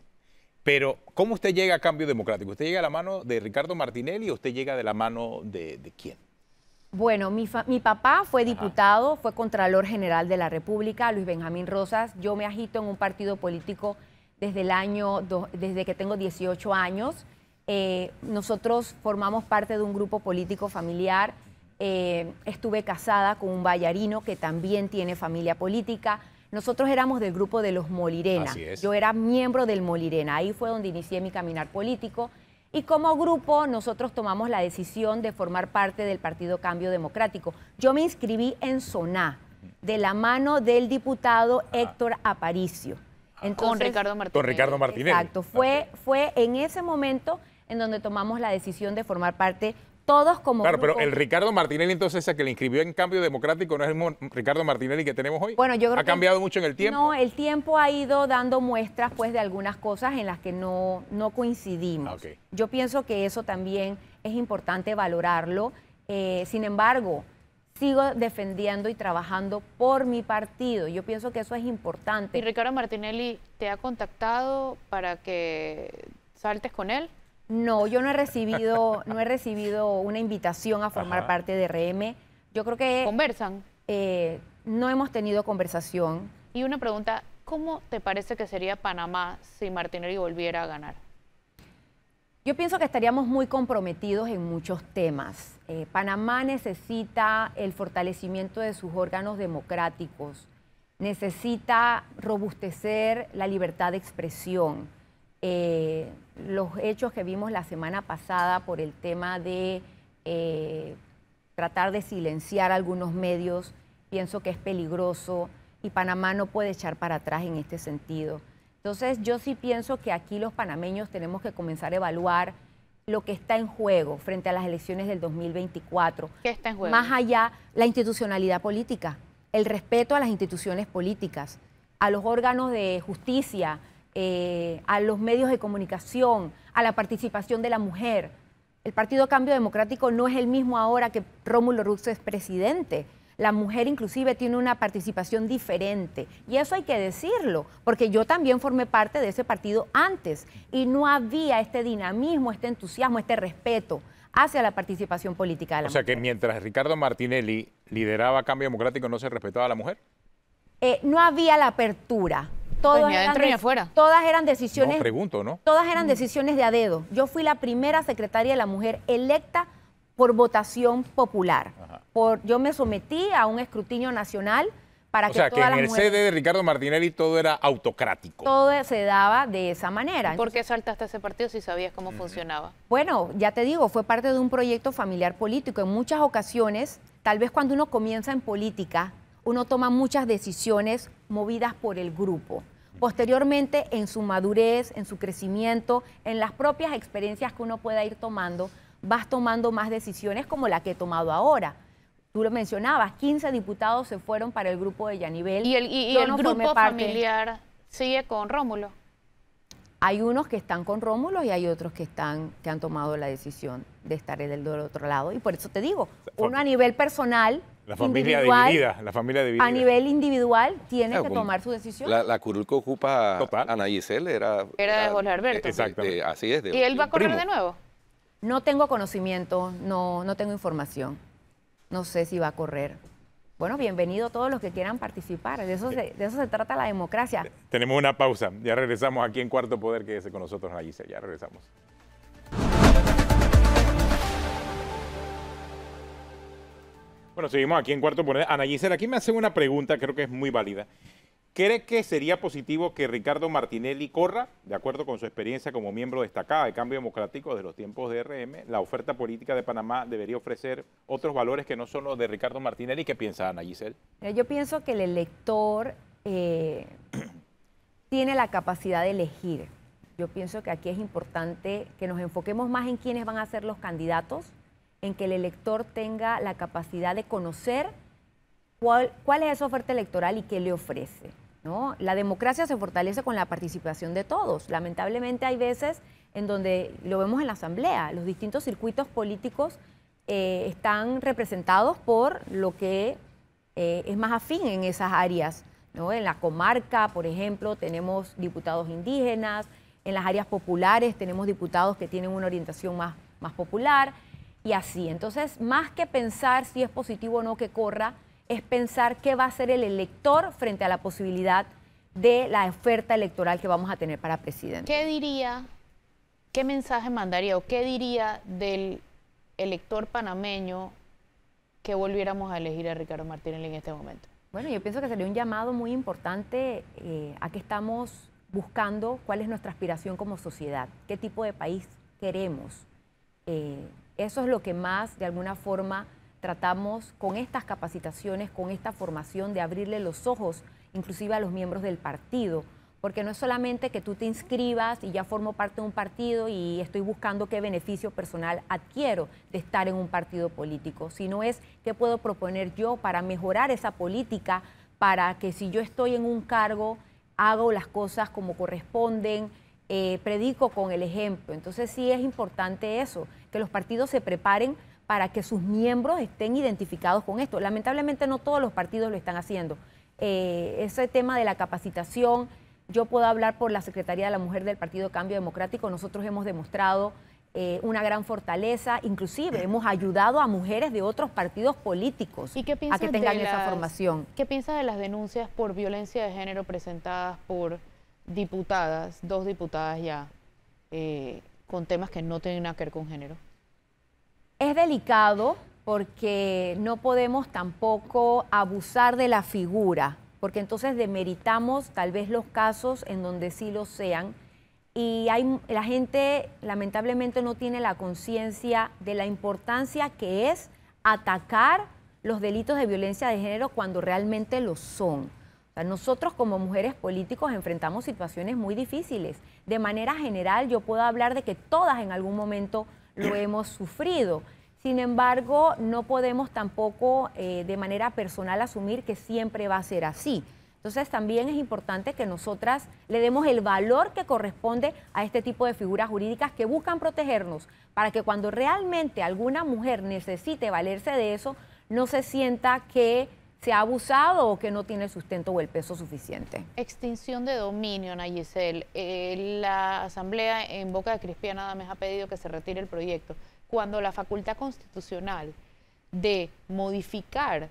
Pero, ¿cómo usted llega a Cambio Democrático? ¿Usted llega a la mano de Ricardo Martinelli o usted llega de la mano de quién? Bueno, mi papá fue diputado, fue Contralor General de la República, Luis Benjamín Rosas. Yo me agito en un partido político desde que tengo 18 años. Nosotros formamos parte de un grupo político familiar. Estuve casada con un vallarino que también tiene familia política. Nosotros éramos del grupo de los Molirena. Así es. Yo era miembro del Molirena. Ahí fue donde inicié mi caminar político. Y como grupo nosotros tomamos la decisión de formar parte del Partido Cambio Democrático. Yo me inscribí en Soná, de la mano del diputado Héctor Aparicio. Entonces, con Ricardo Martinelli. Con Ricardo Martinelli. Exacto. Fue en ese momento en donde tomamos la decisión de formar parte todos como Claro, grupo. pero el Ricardo Martinelli entonces el que le inscribió en Cambio Democrático no es el mismo Ricardo Martinelli que tenemos hoy. Bueno, yo creo ¿Ha cambiado mucho en el tiempo? No, el tiempo ha ido dando muestras pues de algunas cosas en las que no coincidimos. Okay. Yo pienso que eso también es importante valorarlo. Sin embargo, sigo defendiendo y trabajando por mi partido. Yo pienso que eso es importante. ¿Y Ricardo Martinelli te ha contactado para que saltes con él? No, yo no he recibido una invitación a formar parte de RM. Yo creo que... ¿Conversan? No hemos tenido conversación. Y una pregunta, ¿cómo te parece que sería Panamá si Martinelli volviera a ganar? Yo pienso que estaríamos muy comprometidos en muchos temas. Panamá necesita el fortalecimiento de sus órganos democráticos, necesita robustecer la libertad de expresión. Los hechos que vimos la semana pasada por el tema de tratar de silenciar algunos medios, pienso que es peligroso y Panamá no puede echar para atrás en este sentido. Entonces yo sí pienso que aquí los panameños tenemos que comenzar a evaluar lo que está en juego frente a las elecciones del 2024. ¿Qué está en juego? Más allá, la institucionalidad política, el respeto a las instituciones políticas, a los órganos de justicia, a los medios de comunicación, a la participación de la mujer. El Partido Cambio Democrático no es el mismo ahora que Rómulo Rux es presidente. La mujer inclusive tiene una participación diferente y eso hay que decirlo, porque yo también formé parte de ese partido antes y no había este dinamismo, este entusiasmo, este respeto hacia la participación política de la mujer. O sea que mientras Ricardo Martinelli lideraba Cambio Democrático no se respetaba a la mujer. No había la apertura. Pues ni adentro ni afuera. Todas eran decisiones. No, pregunto, ¿no? Todas eran decisiones de a dedo. Yo fui la primera secretaria de la mujer electa por votación popular. Yo me sometí a un escrutinio nacional para O sea, que todas en las el mujeres, CD de Ricardo Martinelli todo era autocrático. todo se daba de esa manera. ¿Por qué saltaste a ese partido si sabías cómo funcionaba? Bueno, ya te digo, fue parte de un proyecto familiar político. En muchas ocasiones, tal vez cuando uno comienza en política, uno toma muchas decisiones movidas por el grupo. Posteriormente, en su madurez, en su crecimiento, en las propias experiencias que uno pueda ir tomando, vas tomando más decisiones como la que he tomado ahora. Tú lo mencionabas, 15 diputados se fueron para el grupo de Yanibel. ¿Y Yo el no formé grupo parte. familiar sigue con Rómulo? Hay unos que están con Rómulo y hay otros que han tomado la decisión de estar del otro lado. Y por eso te digo, uno a nivel personal, La familia individual, dividida, la familia dividida. a nivel individual tiene Claro, que como tomar su decisión. La curul que ocupa Total. Ana Giselle Era de Jorge Alberto. Exactamente. así es. ¿Y él va a correr primo. de nuevo? No tengo conocimiento, no tengo información. No sé si va a correr. Bueno, bienvenido todos los que quieran participar. De eso se trata la democracia. Tenemos una pausa. Ya regresamos aquí en Cuarto Poder. Quédese con nosotros, Ana Giselle. Ya regresamos. Bueno, seguimos aquí en Cuarto Poder. Ana Giselle, aquí me hacen una pregunta, creo que es muy válida. ¿Cree que sería positivo que Ricardo Martinelli corra, de acuerdo con su experiencia como miembro destacada de Cambio Democrático desde los tiempos de RM? La oferta política de Panamá debería ofrecer otros valores que no son los de Ricardo Martinelli. ¿Qué piensa Ana Giselle? Yo pienso que el elector tiene la capacidad de elegir. Yo pienso que aquí es importante que nos enfoquemos más en quiénes van a ser los candidatos, en que el elector tenga la capacidad de conocer cuál es esa oferta electoral y qué le ofrece, ¿no? La democracia se fortalece con la participación de todos. Lamentablemente hay veces en donde, lo vemos en la Asamblea, los distintos circuitos políticos están representados por lo que es más afín en esas áreas, ¿no? En la comarca, por ejemplo, tenemos diputados indígenas, en las áreas populares tenemos diputados que tienen una orientación más popular y así. Entonces, más que pensar si es positivo o no que corra, es pensar qué va a hacer el elector frente a la posibilidad de la oferta electoral que vamos a tener para presidente. ¿Qué diría, qué mensaje mandaría o qué diría del elector panameño que volviéramos a elegir a Ricardo Martinelli en este momento? Bueno, yo pienso que sería un llamado muy importante a que estamos buscando cuál es nuestra aspiración como sociedad, qué tipo de país queremos. Eso es lo que más, de alguna forma, tratamos con estas capacitaciones, con esta formación, de abrirle los ojos, inclusive a los miembros del partido, porque no es solamente que tú te inscribas y ya formo parte de un partido y estoy buscando qué beneficio personal adquiero de estar en un partido político, sino es qué puedo proponer yo para mejorar esa política, para que si yo estoy en un cargo, hago las cosas como corresponden, predico con el ejemplo. Entonces sí es importante eso, que los partidos se preparen para que sus miembros estén identificados con esto. Lamentablemente no todos los partidos lo están haciendo. Ese tema de la capacitación, yo puedo hablar por la Secretaría de la Mujer del Partido Cambio Democrático, nosotros hemos demostrado una gran fortaleza, inclusive hemos ayudado a mujeres de otros partidos políticos ¿Y qué a piensas que tengan de esa formación. ¿Qué piensas de las denuncias por violencia de género presentadas por diputadas, 2 diputadas ya, con temas que no tienen nada que ver con género? Es delicado porque no podemos tampoco abusar de la figura, porque entonces demeritamos tal vez los casos en donde sí lo sean, y la gente lamentablemente no tiene la conciencia de la importancia que es atacar los delitos de violencia de género cuando realmente lo son. O sea, nosotros como mujeres políticos enfrentamos situaciones muy difíciles. De manera general, yo puedo hablar de que todas en algún momento lo hemos sufrido. Sin embargo, no podemos tampoco de manera personal asumir que siempre va a ser así. Entonces también es importante que nosotras le demos el valor que corresponde a este tipo de figuras jurídicas que buscan protegernos para que cuando realmente alguna mujer necesite valerse de eso, no se sienta que se ha abusado o que no tiene el sustento o el peso suficiente. Extinción de dominio, Ana Giselle. La Asamblea en boca de Cristiana Adames ha pedido que se retire el proyecto, cuando la facultad constitucional de modificar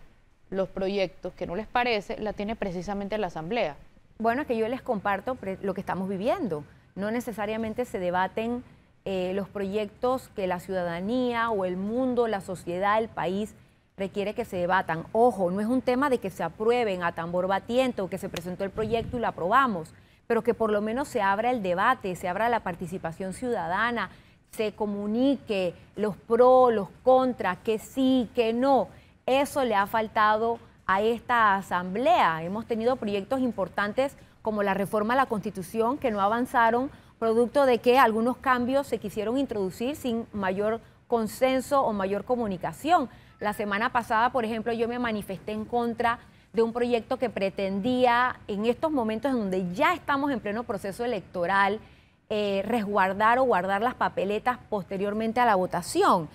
los proyectos que no les parece, la tiene precisamente la Asamblea. Bueno, es que yo les comparto lo que estamos viviendo. No necesariamente se debaten los proyectos que la ciudadanía o el mundo, la sociedad, el país requiere que se debatan. Ojo, no es un tema de que se aprueben a tambor batiente o que se presentó el proyecto y lo aprobamos, pero que por lo menos se abra el debate, se abra la participación ciudadana, se comunique los pros, los contras, que sí, que no. Eso le ha faltado a esta Asamblea. Hemos tenido proyectos importantes como la reforma a la Constitución que no avanzaron, producto de que algunos cambios se quisieron introducir sin mayor consenso o mayor comunicación. La semana pasada, por ejemplo, yo me manifesté en contra de un proyecto que pretendía, en estos momentos en donde ya estamos en pleno proceso electoral, resguardar o guardar las papeletas posteriormente a la votación.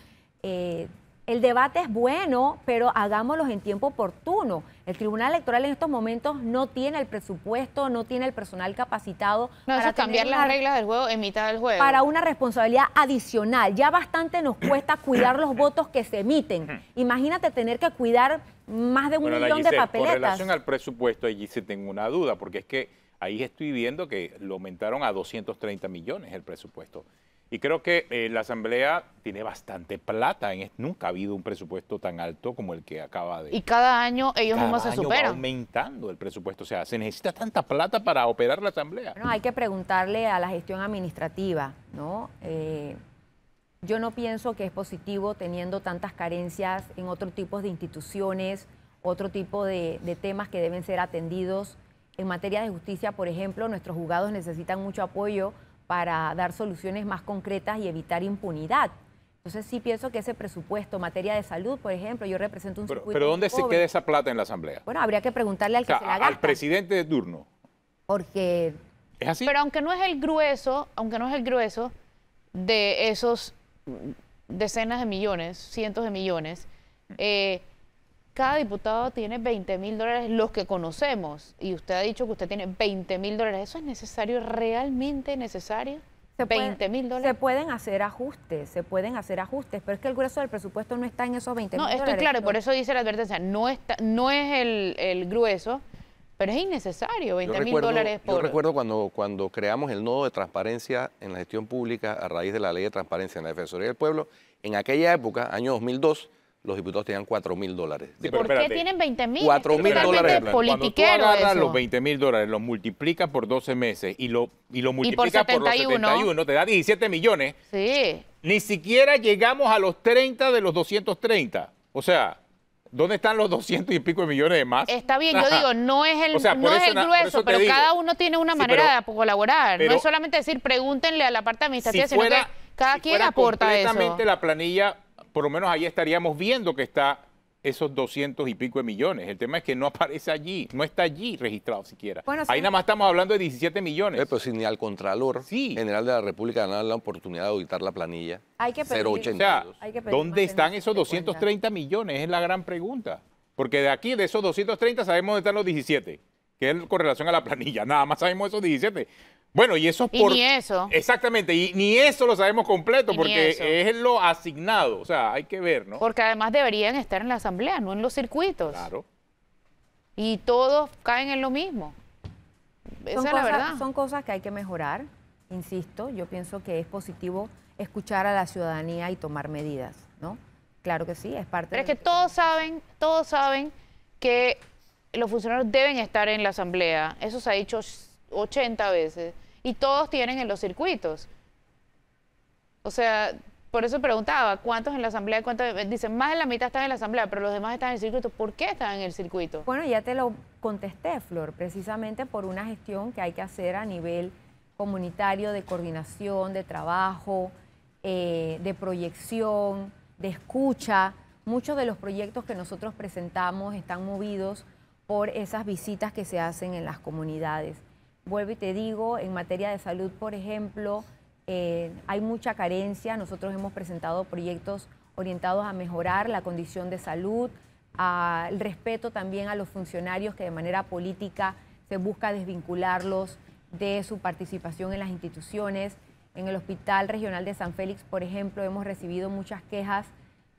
El debate es bueno, pero hagámoslo en tiempo oportuno. El Tribunal Electoral en estos momentos no tiene el presupuesto, no tiene el personal capacitado para cambiar las reglas del juego en mitad del juego. Para una responsabilidad adicional. Ya bastante nos cuesta cuidar los votos que se emiten. Imagínate tener que cuidar más de un millón de papeletas. Con relación al presupuesto, allí sí tengo una duda, porque es que ahí estoy viendo que lo aumentaron a 230 millones el presupuesto. Y creo que la Asamblea tiene bastante plata. Nunca ha habido un presupuesto tan alto como el que acaba de... Y cada año ellos mismos se superan. Va aumentando el presupuesto. O sea, ¿se necesita tanta plata para operar la Asamblea? Bueno, hay que preguntarle a la gestión administrativa, ¿no? Yo no pienso que es positivo teniendo tantas carencias en otro tipo de instituciones, otro tipo de temas que deben ser atendidos. En materia de justicia, por ejemplo, nuestros juzgados necesitan mucho apoyo para dar soluciones más concretas y evitar impunidad. Entonces sí pienso que ese presupuesto, materia de salud, por ejemplo, yo represento un circuito. ¿Pero dónde se queda esa plata en la Asamblea? Bueno, habría que preguntarle al que se la gasta. Al presidente de turno. Porque... ¿Es así? Pero aunque no es el grueso de esos decenas de millones, cientos de millones, cada diputado tiene $20.000, los que conocemos, y usted ha dicho que usted tiene $20.000. ¿Eso es necesario, realmente necesario? $20.000. Se pueden hacer ajustes, pero es que el grueso del presupuesto no está en esos $20.000. No, estoy claro, y por eso dice la advertencia, no es el grueso, pero es innecesario, $20.000 por... Yo recuerdo cuando creamos el nodo de transparencia en la gestión pública a raíz de la ley de transparencia en la Defensoría del Pueblo, en aquella época, año 2002, los diputados tenían $4.000. Sí, ¿por qué tienen $20.000? $4.000. Cuando tú agarras los $20.000, los multiplicas por 12 meses y lo multiplicas por los 71, te da 17 millones. Sí. Ni siquiera llegamos a los 30 de los 230. O sea, ¿dónde están los 200 y pico de millones de más? Está bien, yo digo, no es el, o sea, no es el grueso, pero cada uno tiene una manera de colaborar. No es solamente decir, pregúntenle a la parte administrativa, sino que cada quien aporta eso. Completamente la planilla, por lo menos ahí estaríamos viendo que está esos 200 y pico de millones. El tema es que no aparece allí, no está allí registrado siquiera. Bueno, ahí nada más estamos hablando de 17 millones. Pero si ni al Contralor General de la República le dan la oportunidad de auditar la planilla. Hay que pedir, 0.82. O sea, ¿dónde están esos 230 millones? Es la gran pregunta. Porque de aquí, de esos 230, sabemos dónde están los 17, que es con relación a la planilla. Nada más sabemos esos 17. Bueno, y eso por... Y ni eso. Exactamente, y ni eso lo sabemos completo, porque es lo asignado. O sea, hay que ver, ¿no? Porque además deberían estar en la Asamblea, no en los circuitos. Claro. Y todos caen en lo mismo. Esa es la verdad. Son cosas que hay que mejorar, insisto. Yo pienso que es positivo escuchar a la ciudadanía y tomar medidas, ¿no? Claro que sí, es parte de... Pero es que todos saben que los funcionarios deben estar en la Asamblea. Eso se ha dicho 80 veces. Y todos tienen en los circuitos. O sea, por eso preguntaba, ¿cuántos en la asamblea? ¿Cuántos? Dicen, más de la mitad están en la asamblea, pero los demás están en el circuito. ¿Por qué están en el circuito? Bueno, ya te lo contesté, Flor, precisamente por una gestión que hay que hacer a nivel comunitario de coordinación, de trabajo, de proyección, de escucha. Muchos de los proyectos que nosotros presentamos están movidos por esas visitas que se hacen en las comunidades. Vuelvo y te digo, en materia de salud, por ejemplo, hay mucha carencia. Nosotros hemos presentado proyectos orientados a mejorar la condición de salud, al respeto también a los funcionarios que de manera política se busca desvincularlos de su participación en las instituciones. En el Hospital Regional de San Félix, por ejemplo, hemos recibido muchas quejas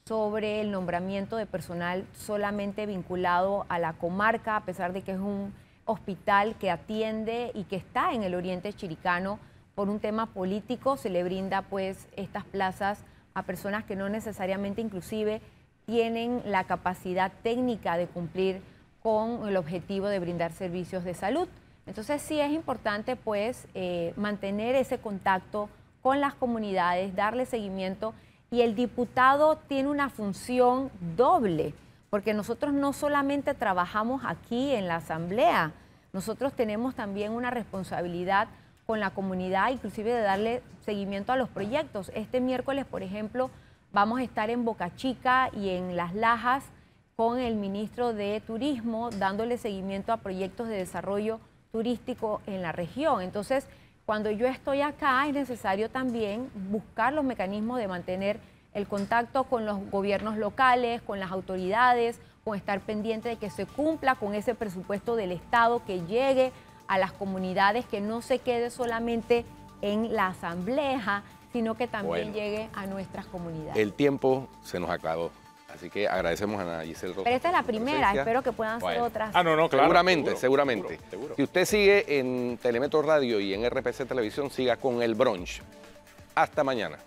sobre el nombramiento de personal solamente vinculado a la comarca, a pesar de que es un hospital que atiende y que está en el oriente chiricano. Por un tema político se le brinda pues estas plazas a personas que no necesariamente inclusive tienen la capacidad técnica de cumplir con el objetivo de brindar servicios de salud. Entonces sí es importante pues mantener ese contacto con las comunidades, darle seguimiento, y el diputado tiene una función doble, porque nosotros no solamente trabajamos aquí en la asamblea, nosotros tenemos también una responsabilidad con la comunidad, inclusive de darle seguimiento a los proyectos. Este miércoles, por ejemplo, vamos a estar en Boca Chica y en Las Lajas con el ministro de Turismo, dándole seguimiento a proyectos de desarrollo turístico en la región. Entonces, cuando yo estoy acá, es necesario también buscar los mecanismos de mantener el contacto con los gobiernos locales, con las autoridades, con estar pendiente de que se cumpla con ese presupuesto del Estado, que llegue a las comunidades, que no se quede solamente en la asamblea, sino que también llegue a nuestras comunidades. El tiempo se nos acabó. Así que agradecemos a Ana Giselle Rosas. Pero esta es la primera, espero que puedan ser otras. Ah, no, claro. Seguramente, seguro. Si usted sigue en Telemetro Radio y en RPC Televisión, siga con El Brunch. Hasta mañana.